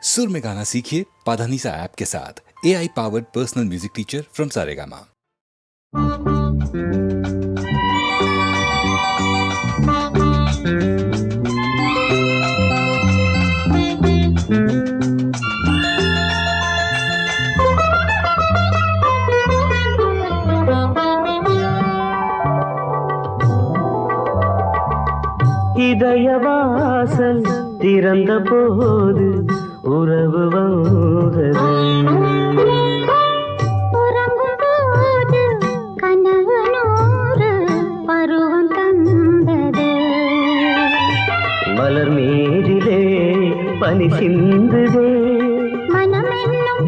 सुर में गाना सीखिए पाधानीसा ऐप के साथ। AI powered personal music teacher from Saregama. இதயவாசல் திறந்த போது உறவு வந்தது. உறங்கும் போது கனவு நூறு பருவம் தந்தது. மலர் மீதிலே பனி சிந்துதே. மனம் என்னும்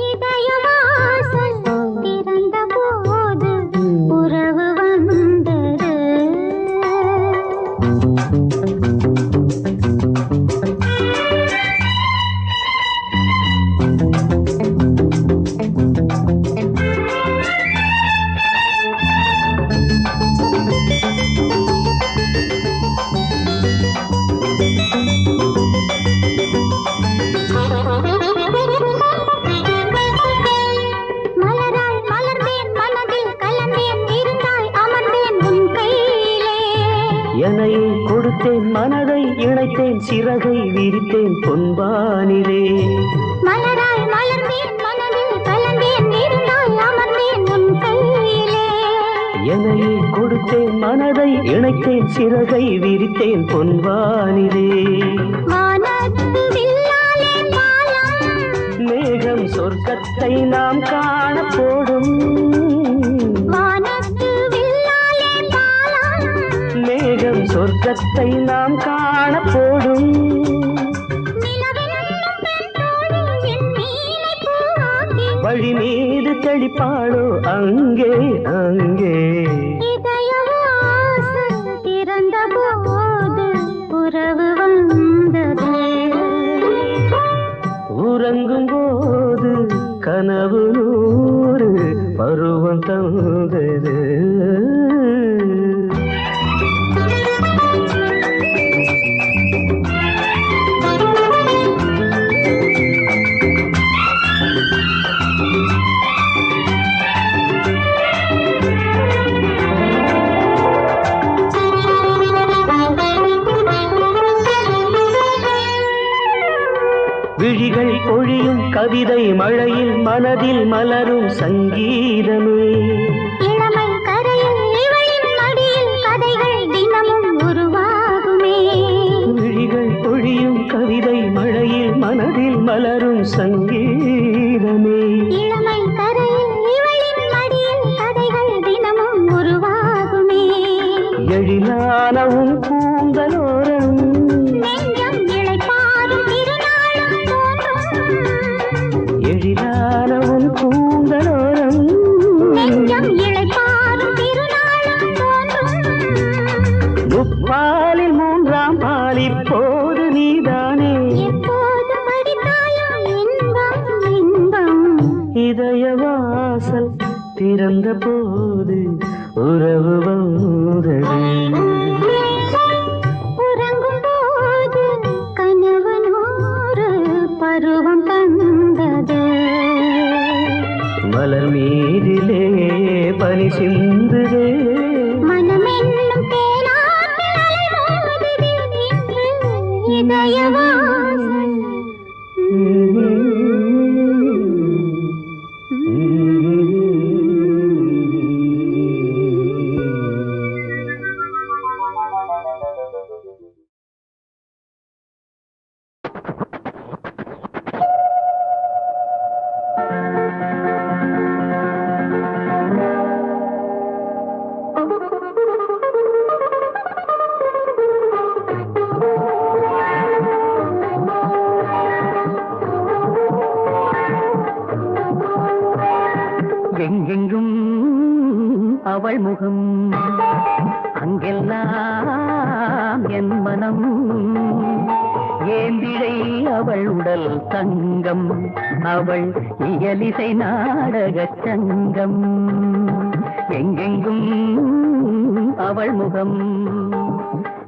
இதயவாசல் திறந்த போது உறவு வந்தது. மலராய் மலர்ந்தேன் மனதில் கலந்தேன் இருந்தாய் அமர்ந்தேன் உன் கையிலே. எனையை கொடுத்தேன் மனதை இணைத்தேன் சிறகை விரித்தேன் பொன்பானிலே. மலராய் மலர்ந்தேன் மனதில் கலந்தேன் இருந்தாய் அமர்ந்தேன் உன் கையிலே. எனையை கொடுத்தேன் மனதை இணைத்தேன் சிறகை விரித்தேன் பொன்வானிலே. வானத்து வில்லாலே பாலம் மேகம் சொர்க்கத்தை நாம் காண போடும். வானத்து வில்லாலே பாலம் மேகம் சொர்க்கத்தை நாம் காண போடும். நிலவென்னும் பெண்தோழி என் நீலை பூவாக்கி வழி மீது தெளிப்பாளோ அங்கே அங்கே. இதயவாசல் திறந்த போது உறவு வந்தது. உறங்கும் போது கனவு நூறு பருவம் தந்தது. விழிகள் பொழியும் கவிதை மழையில் மனதில் மலரும் சங்கீதமே. இளமை கரையில் இவளின் மடியில் கதைகள் தினமும் உருவாகுமே. விழிகள் பொழியும் கவிதை மழையில் மனதில் மலரும் சங்கீதமே. இளமை கரையில் இவளின் மடியில் கதைகள் தினமும் உருவாகுமே. எழிலானவும் கூந்தலோரம் நெஞ்சம் இளைப்பாறும் திருநாளும் தோன்றும். எழிலானவும் கூந்தலோரம் நெஞ்சம் இளைப்பாறும் திருநாளும் தோன்றும். முப்பாலில் மூன்றாம் பால் இப்போது நீதானே. எப்போது படித்தாலும் இன்பம் இன்பம். இதயவாசல் திறந்த போது உறவு வந்தது. உறங்கும் போது கனவு நூறு பருவம் தந்தது. மலர் மீதிலே பனி சிந்துதே. மனம் என்னும் தேனாற்றில் அலைமோதுதே இன்று இதயவாசல். எங்கெங்கும் அவள் முகம் அங்கெல்லாம் என் மனம். ஏந்திழை அவள் உடல் தங்கம் அவள் இயலிசை நாடகச் சங்கம். எங்கெங்கும் அவள் முகம்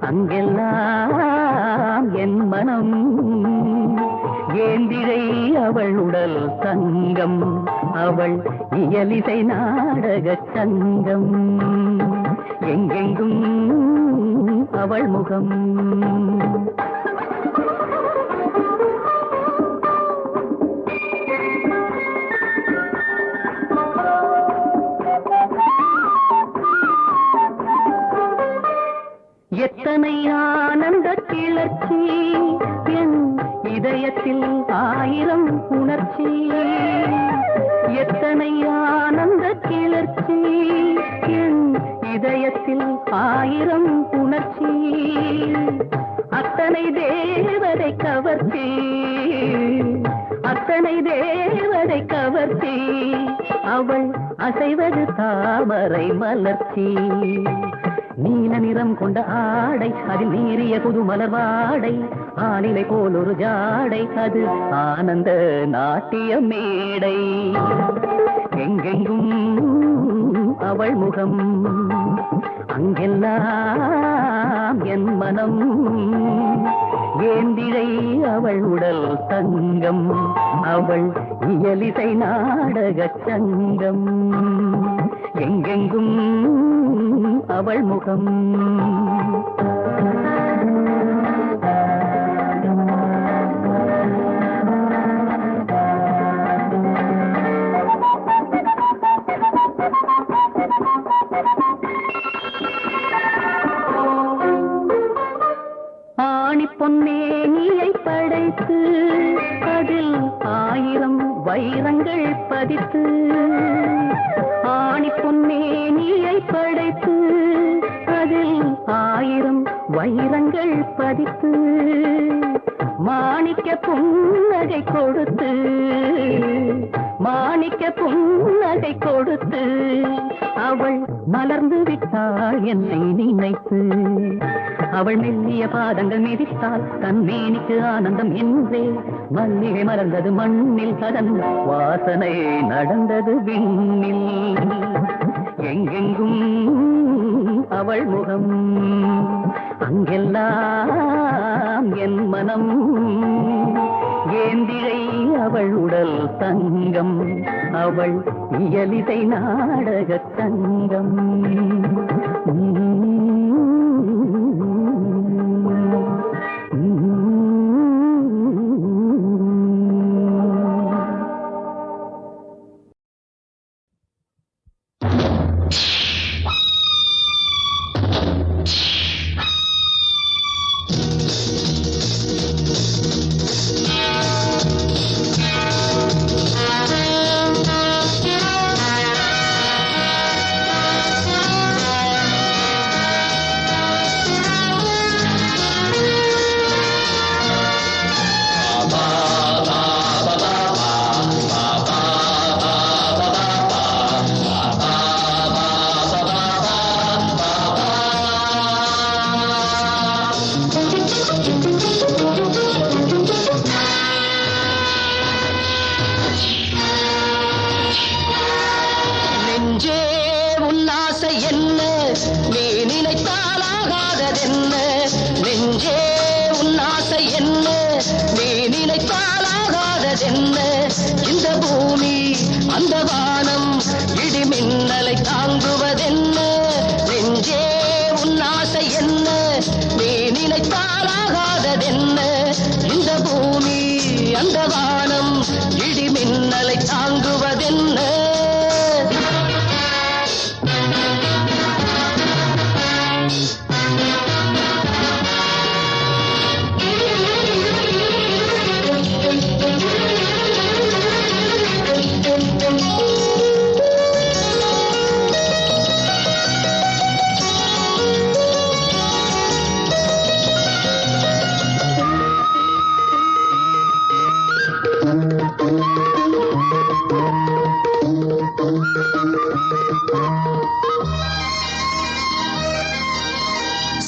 அங்கெல்லாம் மனம் ஏந்திழை அவள் உடல் தங்கம் அவள் இயலிசை நாடக சங்கம் எங்கெங்கும் அவள் முகம் எத்தனை ஆனந்த கிளர்ச்சி என் இதயத்தில் ஆயிரம் உணர்ச்சி எத்தனை ஆனந்த கிளர்ச்சி என் இதயத்தில் ஆயிரம் உணர்ச்சி அத்தனை தேவதை கவர்ச்சி அத்தனை தேவதை கவர்ச்சி அவள் அசைவது தாமரை மலர்ச்சி நீல நிறம் கொண்ட ஆடை அதில் நீரிய புது மலர் வாடை ஆளிலை போல் ஒரு ஜாடை அது ஆனந்த நாட்டிய மேடை எங்கெங்கும் அவள் முகம் அங்கெல்லாம் என் மனம் ஏந்திழை அவள் உடல் தங்கம் அவள் இயலிசை நாடக சங்கம் எங்கெங்கும் அவள் முகம் ஆணி பொன்னேனியை படைத்து அதில் ஆயிரம் வைரங்கள் பதித்து ஆணி பொன்னேனியை படைத்து அதில் ஆயிரம் வைரங்கள் பதித்து மாணிக்க புன்னகை கொடுத்து மாணிக்க புன்னகை கொடுத்து அவள் மலர்ந்து விட்டாள் என்னை நினைத்து அவள் மெல்லிய பாதங்கள் மிதித்தாள் தன் மேனிக்கு ஆனந்தம் என்றே மல்லிகை மலர்ந்தது மண்ணில் அதன் வாசனை நடந்தது விண்ணில் எங்கெங்கும் அவள் முகம் அங்கெல்லாம் என் மனம் ஏந்திழை அவள் உடல் தங்கம் அவள் இயலிசை நாடக தங்கம்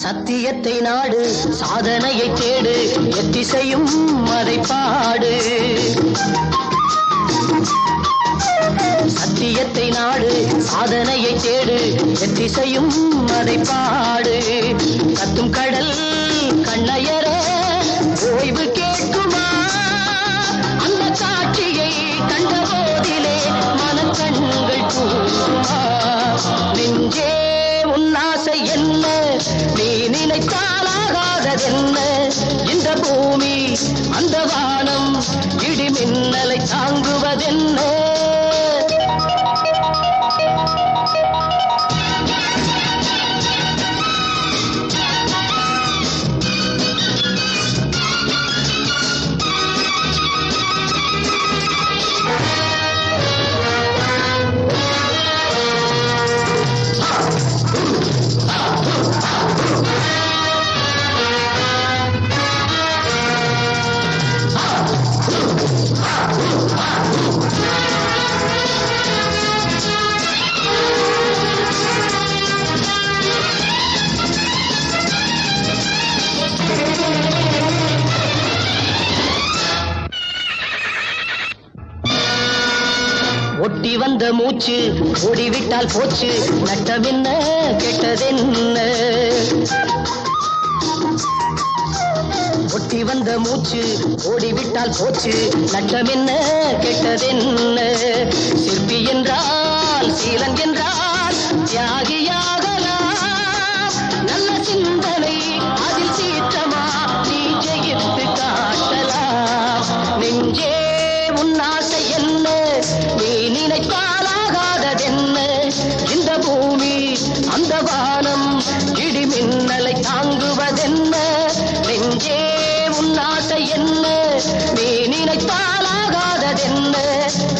சத்தியத்தை நாடு சாதனையை தேடு எத்திசையும் அதை பாடு சத்தியத்தை நாடு சாதனையை தேடு எத்திசையும் அதை பாடு கத்தும் கடல் கண்ணயர நினைத்தாலாகாததென்ன இந்த பூமி அந்த வானம் இடி மின்னலை தாங்குவதென்ன ஒட்டி வந்த மூச்சு ஓடிவிட்டால் போச்சு நட்டமென்ன கெட்டதென்ன ஒட்டி வந்த மூச்சு ஓடிவிட்டால் போச்சு நட்டமென்ன கெட்டதென்ன சிற்பி என்றால் சீலன் என்றால் தியாகியாகலாம் நல்ல சிந்தனை அதில் சீற்றமா நீ ஜெயித்து காட்டலாம் நெஞ்சே உன்னாசை என்ன நீ நினைத்தாலாகாததென்ன இந்த பூமி அந்த வானம் இடி மின்னலை தாங்குவதென்ன நெஞ்சே உன்னாசை என்ன நீ நினைத்தாலாகாததென்ன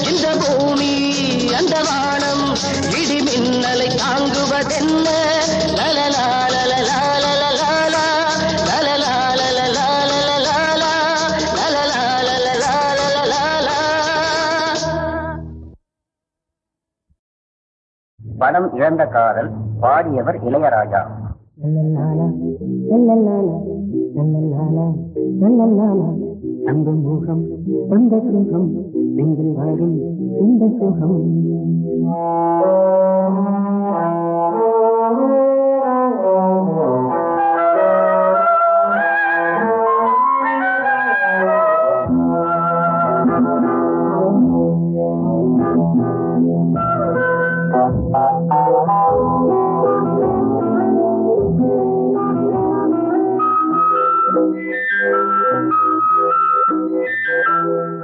இந்த பூமி அந்த வானம் இடி மின்னலை தாங்குவதென்ன லலலா லலலா லலலா லலலா லலலா லலலா லலலா லலலா லலலா. படம் இழந்த காதல், பாடியவர் இளையராஜா.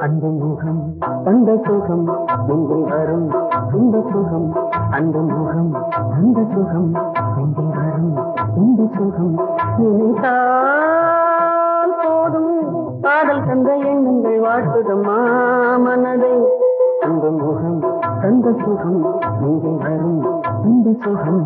அந்த முகம் அந்த சுகம் நீங்கள் வரும் இந்த சுகம் அந்த முகம் அந்த சுகம் நீங்கள் வரும் இந்த சுகம் அந்த முகம் அந்த சுகம் நீங்கள் வரும் இந்த சுகம் நினைத்தால் போதும் காதல் தந்த எண்ணங்கள் வாழ்த்துதம்மா மனதை அந்த முகம் அந்த சுகம் நீங்கள் வரும் இந்த சுகம்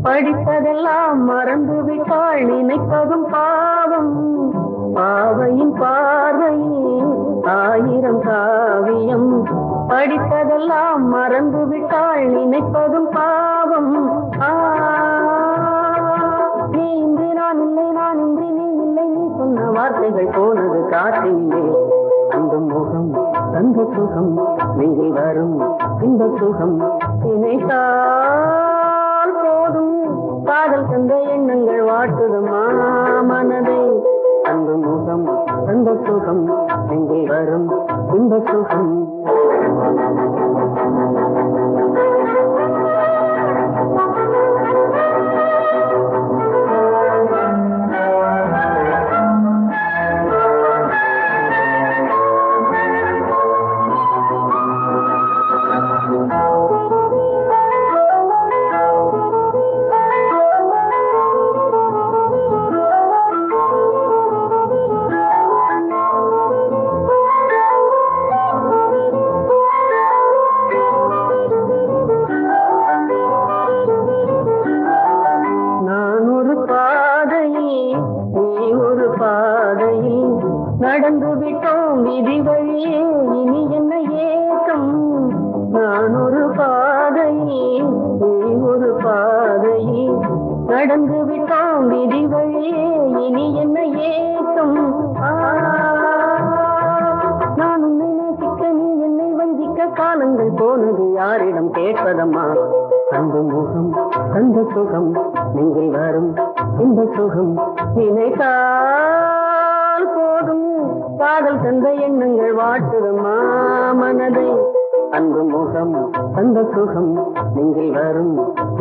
படித்ததெல்லாம் மறந்து விட்டாள் நினைப்பதும் பாவம் பாவையின் பார்வையில் 1000 காவியம் படித்ததெல்லாம் மறந்து விட்டாள் நினைப்பதும் பாவம் நீ இன்றி நான் இல்லை நான் இன்றி நீ இல்லை நீ சொன்ன வார்த்தைகள் போனது காற்றிலே அந்த முகம் அந்த சுகம் நீங்கி வரும் இந்த சுகம் நினைத்தால் போதும் காதல் தந்த எண்ணங்கள் வாட்டுதம்மா மனதை அந்த முகம் அந்த சுகம் நீங்கி வரும் இந்த சுகம் விட்டோம் விதி வழியே இனி என்ன ஏக்கம் நான் ஒரு பாதையே நீ ஒரு பாதையே நடந்து விட்டோம் விதி வழியே இனி என்ன ஏக்கம் நான் உன்னை நேசிக்க நீ என்னை வஞ்சிக்க காலங்கள் போனது யாரிடம் கேட்பதம்மா அந்த முகம் அந்த சுகம் நீங்கள் வரும் இந்த சுகம் நினைத்தால் போதும் காதல் தந்த எண்ணங்கள் வாட்டுதம்மா மனதை அந்த முகம் அந்த சுகம் நீங்கள் வரும்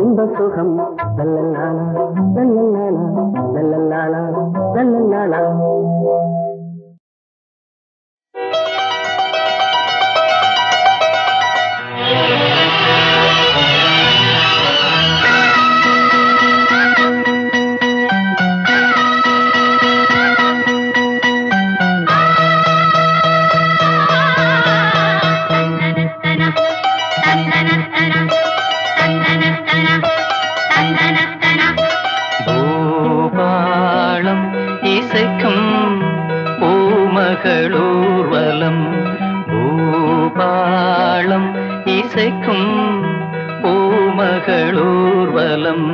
இந்த சுகம் நல்ல நல்ல பூமகளூர்வலம் பூபாளம் இசைக்கும் பூமகளூர்வலம்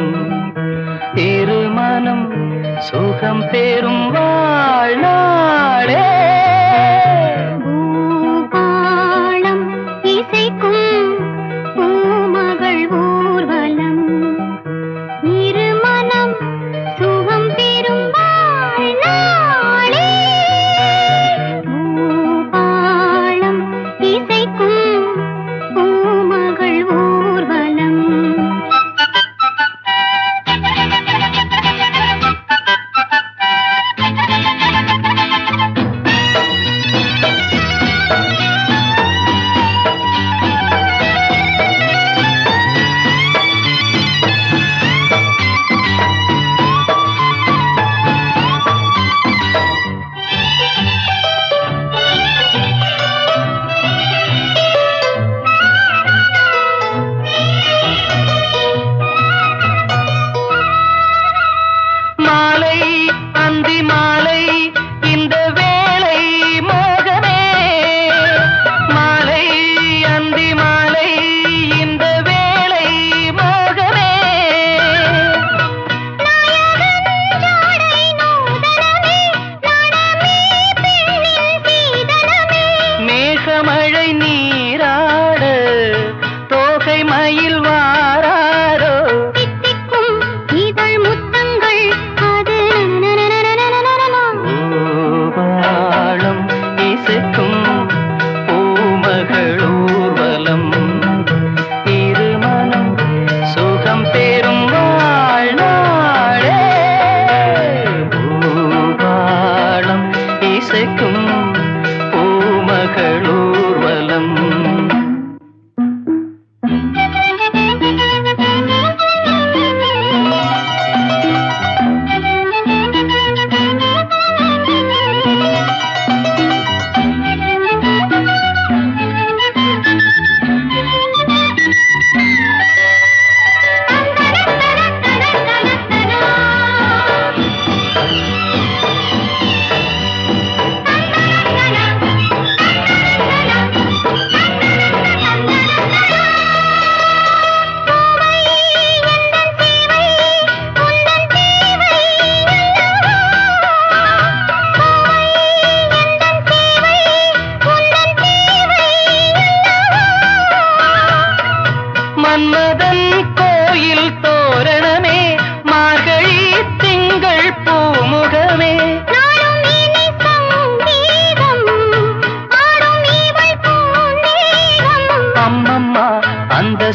திருமணம் சுகம் பெறும் வாழ்நாளே பூபாளம் இசைக்கும் பூமகள் ஊர்வலம் இருமனம் சுகம் பெறும் வாழ்நாளே பூபாளம் இசைக்கும் பூமகள் ஊர்வலம்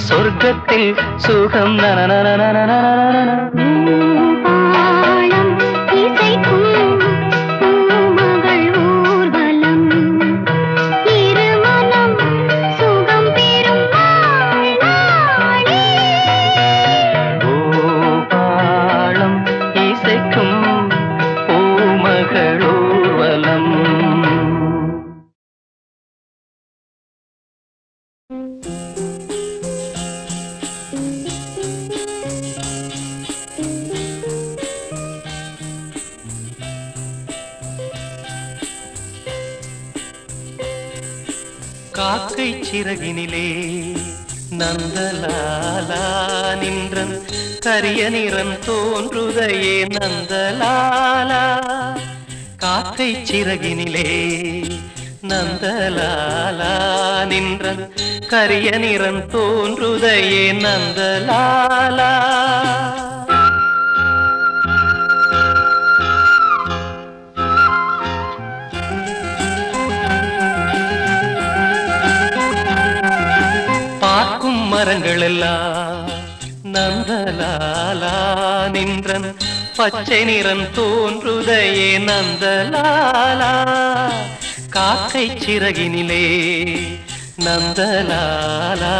சொர்க்கத்தில் சுகம் பூபாளம் இசைக்கும் பூமகள் ஊர்வலம் இருமனம் சுகம் பெறும் வாழ்நாளே பூபாளம் இசைக்கும் பூமகளூர்வலம். காக்கை சிறகினிலே நந்தலாலா நின்றன் கரிய நிறம் தோன்றுதையே நந்தலாலா காக்கை சிறகினிலே நந்தலாலா நின்றன் கரிய நிறம் தோன்றுதையே நந்தலாலா பார்க்கும் மரங்கள் எல்லாம் நந்தலாலா நின்றன் பச்சை நிறம் தோன்றுதையே நந்தலாலா காக்கை சிறகினிலே நந்தலாலா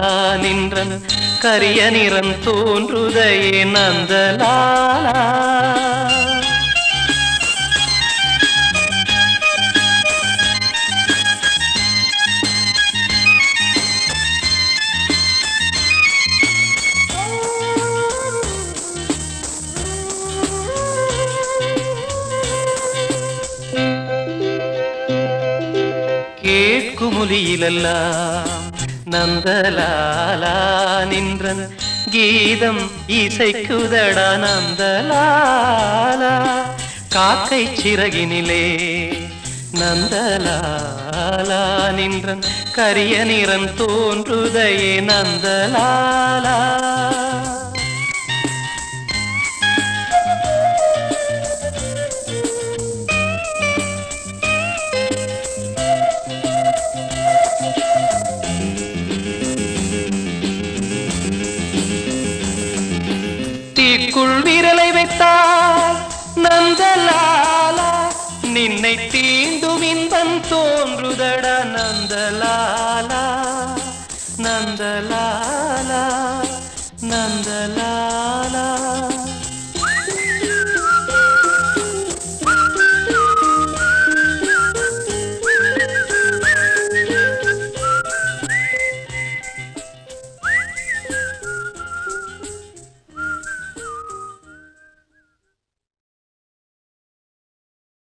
நின்றன் கரிய நிறம் தோன்றுதையே நந்தலாலா கேட்குமொழியிலெல்லாம் நந்தலாலா நின்றன் கீதம் இசைக்குதடா நந்தலாலா காக்கை சிறகினிலே நந்தலாலா நின்றன் கரிய நிறம் தோன்றுதையே நந்தலாலா தீக்குள் விரலை வைத்தால் நந்தலாலா நின்னை தீண்டும் இன்பம் தோன்றுதடா நந்தலாலா நந்தலாலா நந்தலாலா